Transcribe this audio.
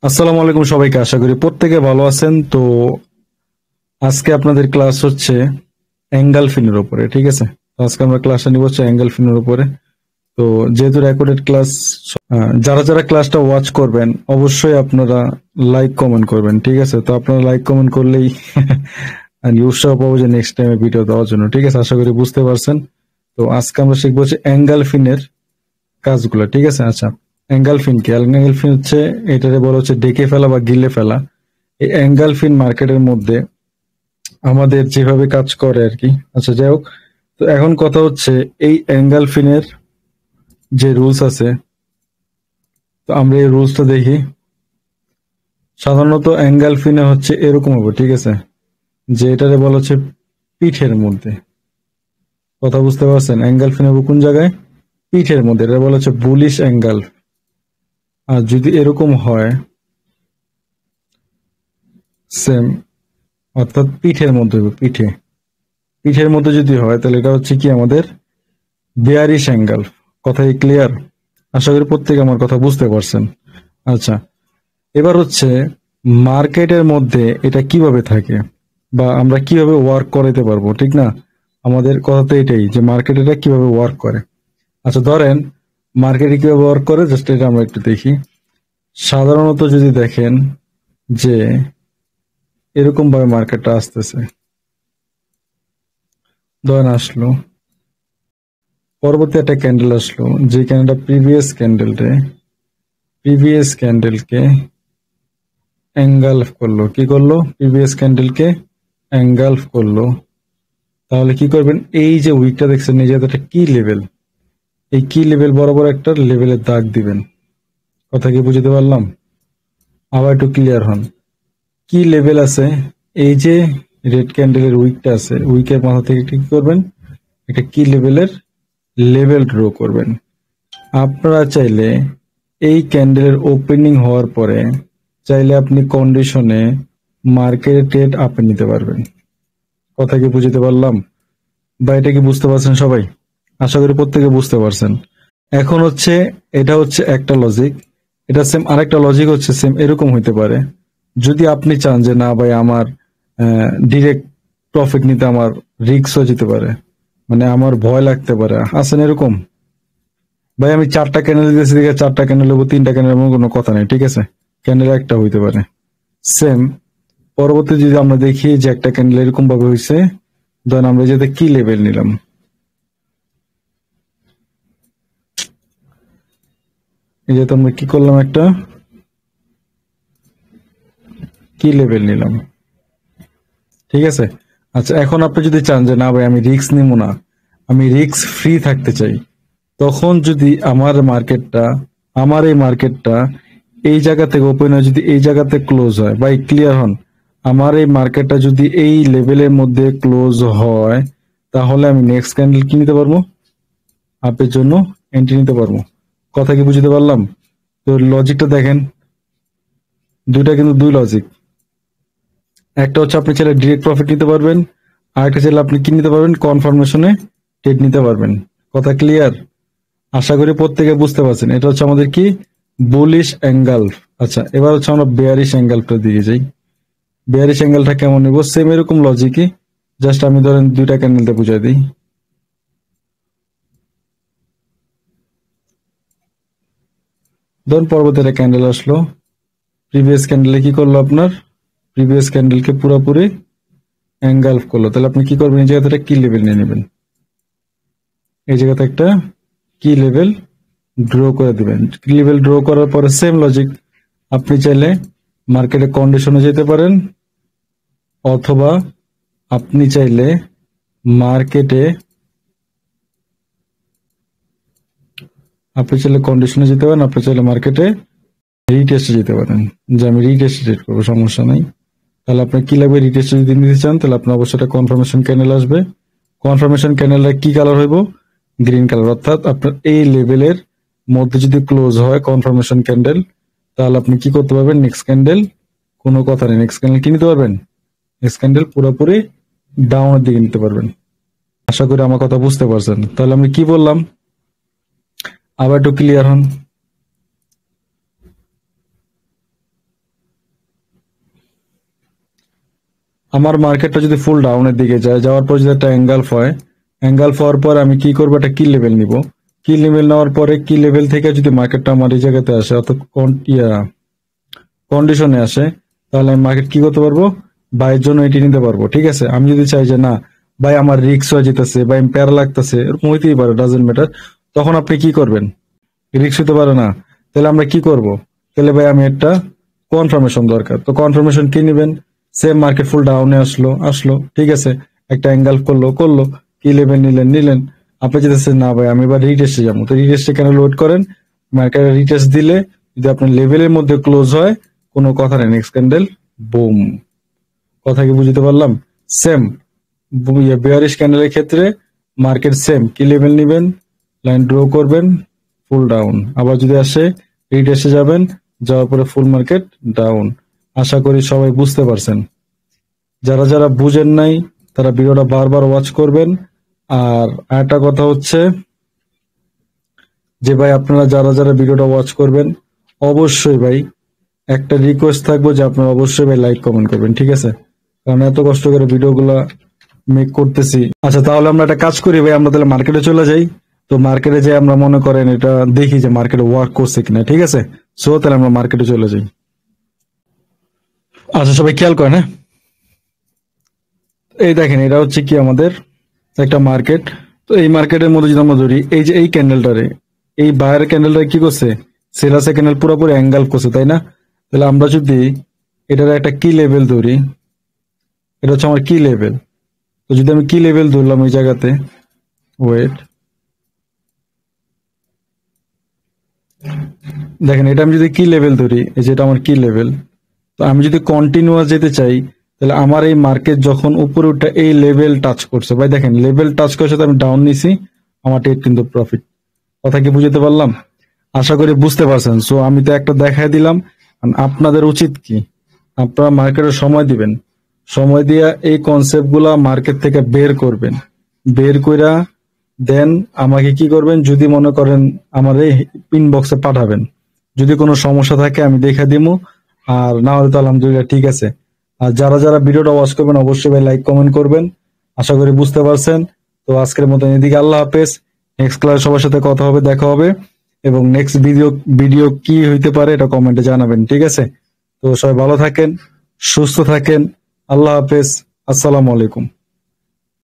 আসসালামু আলাইকুম সবাইকে, আশা করি প্রত্যেকে ভালো আছেন। তো আজকে আপনাদের ক্লাস হচ্ছে অ্যাঙ্গেলফিনের উপরে, ঠিক আছে? তো আজকে আমরা ক্লাসটা নিব হচ্ছে অ্যাঙ্গেলফিনের উপরে। তো যেহেতু রেকর্ডেড ক্লাস, যারা যারা ক্লাসটা ওয়াচ করবেন অবশ্যই আপনারা লাইক কমেন্ট করবেন, ঠিক আছে? তো আপনারা লাইক কমেন্ট করলেই আমি উৎসাহ পাবো যে নেক্সট টাইমে ভিডিও দেওয়ার জন্য, ঠিক আছে? আশা করি বুঝতে পারছেন। তো আজকে আমরা শিখবো হচ্ছে অ্যাঙ্গেলফিনের কাজগুলো, ঠিক আছে? আচ্ছা, অ্যাঙ্গেলফিন কি? অ্যাঙ্গেলফিন হচ্ছে, এটারে বলা হচ্ছে ডেকে ফেলা বা গিলে ফেলা। এই অ্যাঙ্গেলফিন মার্কেটের মধ্যে আমাদের যেভাবে কাজ করে আর কি। আচ্ছা, যাই হোক, তো এখন কথা হচ্ছে এই অ্যাঙ্গেলফিনের যে রুলস আছে, তো আমরা এই রুলসটা দেখি। সাধারণত অ্যাঙ্গেলফিনে হচ্ছে এরকম হবে, ঠিক আছে? যে এটারে বলা হচ্ছে পিঠের মধ্যে। কথা বুঝতে পারছেন? অ্যাঙ্গেলফিন হবে কোন জায়গায়? পিঠের মধ্যে। এটা বলা হচ্ছে বুলিশ অ্যাঙ্গেল। আর যদি এরকম হয় সেম, অর্থাৎ পিঠের মধ্যে হবে, পিঠে পিঠের মধ্যে যদি হয় তাহলে এটা হচ্ছে কি আমাদের বেয়ারিশ অ্যাঙ্গেল। কথা ক্লিয়ার? আশা করি প্রত্যেকে আমার কথা বুঝতে পারছেন। আচ্ছা, এবার হচ্ছে মার্কেটের মধ্যে এটা কিভাবে থাকে বা আমরা কিভাবে ওয়ার্ক করাইতে পারবো, ঠিক না? আমাদের কথা তো এটাই যে মার্কেট এটা কিভাবে ওয়ার্ক করে। আচ্ছা, ধরেন মার্কেটে কিভাবে ওয়ার্ক করে, জাস্ট এটা আমরা একটু দেখি। সাধারণত যদি দেখেন যে এরকম ভাবে মার্কেটটা আসতেছে, ধরেন আসলো, পরবর্তী একটা ক্যান্ডেল আসলো, যে ক্যান্ডেলটা প্রিভিয়াস ক্যান্ডেলকে এঙ্গালফ করলো। কি করলো? প্রিভিয়াস ক্যান্ডেলকে এঙ্গালফ করলো। তাহলে কি করবেন? এই যে উইকটা দেখছেন, এই যে একটা কি লেভেল, এই কি লেভেল বরাবর একটা লেভেলের দাগ দিবেন। কথা কি বুঝতে পারলাম? আবার একটু ক্লিয়ার হন। কি লেভেল আছে? এই যে রেড ক্যান্ডেলের উইকটা আছে, উইকের মাথা থেকে কি করবেন? একটা কি লেভেলের লেভেল ড্র করবেন। আপনারা চাইলে এই ক্যান্ডেলের ওপেনিং হওয়ার পরে চাইলে আপনি কন্ডিশনে মার্কেট ট্রেড আপে নিতে পারবেন। কথা কি বুঝতে পারলাম? বা এটা কি বুঝতে পারছেন সবাই? আশা করি প্রত্যেকে বুঝতে পারছেন। এখন হচ্ছে, এটা হচ্ছে একটা লজিক। এটা সেম আরেকটা লজিক হচ্ছে সেম এরকম হইতে পারে। যদি আপনি চান যে না ভাই, আমার ডিরেক্ট প্রফিট নিতে আমার রিস্ক হয়ে যেতে পারে, মানে আমার ভয় লাগতে পারে, আছেন এরকম? ভাই আমি 4টা ক্যান্ডেল দিয়েছি, দেখে 4টা ক্যান্ডেল হবো, 3টা ক্যান্ডেল এমন কোনো কথা নেই, ঠিক আছে? ক্যান্ডেল একটা হইতে পারে। সেম পরবর্তী যদি আমরা দেখি যে একটা ক্যান্ডেল এরকম ভাবে হয়েছে, ধরেন আমরা যেটা কি লেভেল নিলাম, এই যে আমরা কি করলাম, একটা কি লেভেল নিলাম, ঠিক আছে? আচ্ছা, এখন আপনি যদি চান যে না ভাই আমি রিস্ক নিব না, আমি রিস্ক ফ্রি থাকতে চাই, তখন যদি আমার এই মার্কেটটা এই জায়গা থেকে ওপেন হয়, যদি এই জায়গাতে ক্লোজ হয়, ভাই ক্লিয়ার হন, আমার এই মার্কেটটা যদি এই লেভেলের মধ্যে ক্লোজ হয়, তাহলে আমি নেক্সট ক্যান্ডেল কি নিতে পারবো? আপের জন্য এন্ট্রি নিতে পারবো। কথা কি বুঝতে পারলাম? তো লজিকটা দেখেন, দুইটা কিন্তু দুই লজিক। একটা হচ্ছে আপনি চাইলে ডিরেক্ট প্রফিট নিতে পারবেন, আর একটা চাইলে আপনি কি নিতে পারবেন? কনফার্মেশনে ট্রেড নিতে পারবেন। কথা ক্লিয়ার? আশা করি প্রত্যেকে বুঝতে পারছেন। এটা হচ্ছে আমাদের কি বুলিশ অ্যাঙ্গেল। আচ্ছা, এবার হচ্ছে আমরা বেয়ারিশ অ্যাঙ্গেলটা দিকে যাই। বেয়ারিশ অ্যাঙ্গেলটা কেমন নিব? সেম এরকম লজিকই, জাস্ট আমি ধরেন দুইটা ক্যান্ডেলতে বুঝাই দিই। ধরুন পরবর্তী একটা ক্যান্ডেল আসলো, প্রিভিয়াস ক্যান্ডেলে কি করলো? আপনার প্রিভিয়াস ক্যান্ডেলকে পুরোপুরি এনগালফ করলো। তাহলে আপনি কি করবেন? এই জায়গাতে একটা কি লেভেল নিয়ে নেবেন, এই জায়গাতে একটা কি লেভেল ড্র করে দিবেন। কি লেভেল ড্র করার পরে সেম লজিক, আপনি চাইলে মার্কেটে কন্ডিশনে যেতে পারেন, অথবা আপনি চাইলে মার্কেটে আপনি চাইলে কন্ডিশনে যেতে পারেন, আপনি চাইলে মার্কেটে রিটেস্টে যেতে পারেন, যে আমি রিটেস্টে ট্রেড করবো, সমস্যা নাই। তাহলে আপনার কি লাগবে? রিটেস্টে যদি নিতে চান তাহলে আপনার অবশ্যই একটা কনফার্মেশন ক্যান্ডেল আসবে। কনফার্মেশন ক্যান্ডেলটা কি কালার হইব? Green colour. অর্থাৎ আপনার এই লেভেলের মধ্যে যদি ক্লোজ হয় কনফার্মেশন ক্যান্ডেল, তাহলে আপনি কি করতে পারবেন? নেক্সট ক্যান্ডেল, কোনো কথা নেই, নেক্সট ক্যান্ডেল কি নিতে পারবেন? নেক্সট ক্যান্ডেল পুরোপুরি ডাউনের দিকে নিতে পারবেন। আশা করি আমার কথা বুঝতে পারছেন। তাহলে আমি কি বললাম, আবার একটু ক্লিয়ার হন। আমার মার্কেটটা যদি ফুল ডাউনের দিকে যায়, যাওয়ার পর যদি একটা অ্যাঙ্গেল হয়, অ্যাঙ্গেল হওয়ার পর আমি কি করবো, একটা কি লেভেল নিব। কি লেভেল নেওয়ার পরে কি লেভেল থেকে যদি মার্কেটটা আমার এই জায়গাতে আসে, অর্থাৎ কন্ডিশনে আসে, তাহলে আমি মার্কেট কি করতে পারবো, বাইয়ের জন্য এটি নিতে পারবো। ঠিক আছে, আমি যদি চাই যে না ভাই আমার রিস্ক হয়ে যেতেছে, ভাই প্যারা লাগতেছে, এরকম হইতেই পারে, ডাজেন্ট ম্যাটার, তখন আপনি কি করবেন, রিস্ক হতে পারে না, তাহলে আমরা কি করব, তাহলে ভাই আমি একটা কনফার্মেশন দরকার। তো কনফার্মেশন কি নিবেন, সেম মার্কেট ফুল ডাউনে আসলো ঠিক আছে, একটা অ্যাঙ্গেল করলো, কি লেভেল নিলেন, আপনি যেতেছেন না ভাই আমি এবার রিটেস্টে যাবো, তো রিটেস্টে কেন লোড করেন, মার্কেট রিটেস্ট দিলে যদি আপনার লেভেলের মধ্যে ক্লোজ হয়, কোনো কথা নেই, নেক্সট ক্যান্ডেল বুম। কথা কি বুঝতে পারলাম? সেম বেয়ারিশ ক্যান্ডেলের ক্ষেত্রে মার্কেট সেম, কি লেভেল নিবেন, লাইন ড্র করবেন, ফুল ডাউন, আবার যদি আসে রিটেস্টে যাবেন, যাওয়ার পরে ফুল মার্কেট ডাউন। আশা করি সবাই বুঝতে পারছেন। যারা যারা বুঝেন নাই তারা ভিডিওটা বারবার ওয়াচ করবেন। আর আরেকটা কথা হচ্ছে যে ভাই আপনারা যারা যারা ভিডিওটা ওয়াচ করবেন, অবশ্যই ভাই একটা রিকোয়েস্ট থাকবো যে আপনারা অবশ্যই ভাই লাইক কমেন্ট করবেন, ঠিক আছে? কারণ এত কষ্ট করে ভিডিওগুলা মেক করতেছি। আচ্ছা তাহলে আমরা একটা কাজ করি ভাই, আমরা তাহলে মার্কেটে চলে যাই। তো মার্কেটে যে আমরা মনে করেন এটা দেখি যে মার্কেটে ওয়ার্ক করছে কিনা, ঠিক আছে? সো তাহলে আমরা মার্কেটে চলে যাই। আচ্ছা সবাই খেয়াল করেন, হ্যাঁ, এই দেখেন এটা হচ্ছে কি আমাদের একটা মার্কেট। তো এই মার্কেটের মধ্যে যদি আমরা ধরি, এই যে এই ক্যান্ডেলটারে, এই বায়ার ক্যান্ডেলটা কি করছে, সেলাসে ক্যান্ডেল পুরোপুরি অ্যাঙ্গেল করছে, তাই না? তাহলে আমরা যদি এটার একটা কি লেভেল ধরি, এটা হচ্ছে আমার কি লেভেল। তো যদি আমি কি লেভেল ধরলাম ওই জায়গাতে, ওয়েট, দেখেন এটা আমি যদি কি লেভেল ধরি, এই যেটা আমার কি লেভেল, তো আমি যদি কন্টিনিউয়াস যেতে চাই, তাহলে আমার এই মার্কেট যখন উপরে উঠে এই লেভেল টাচ করছে, ভাই দেখেন লেভেল টাচ করার সাথে আমি ডাউন নিছি, আমার ট্রেড কিন্তু প্রফিট। কথা কি বুঝতে পারলাম? আশা করি বুঝতে পারছেন। সো আমি তো একটা দেখাই দিলাম। আর আপনাদের উচিত কি, আপনারা মার্কেটে সময় দিবেন, সময় দিয়া এই কনসেপ্ট গুলা মার্কেট থেকে বের করবেন, বের কইরা দেন আমাকে কি করবেন, যদি মনে করেন আমার এই ইনবক্সে পাঠাবেন, যদি কোনো সমস্যা থাকে আমি দেখা দিমু, আর না হলে তো আলহামদুলিল্লাহ ঠিক আছে। আর যারা যারা ভিডিওটা ওয়াচ করবেন অবশ্যই ভাই লাইক কমেন্ট করবেন। আশা করি বুঝতে পারছেন। তো আজকের মতো এদিকে আল্লাহ হাফেজ। নেক্সট ক্লাসে সবার সাথে কথা হবে, দেখা হবে, এবং নেক্সট ভিডিও কি হইতে পারে এটা কমেন্টে জানাবেন, ঠিক আছে? তো সবাই ভালো থাকেন, সুস্থ থাকেন, আল্লাহ হাফেজ, আসসালামু আলাইকুম।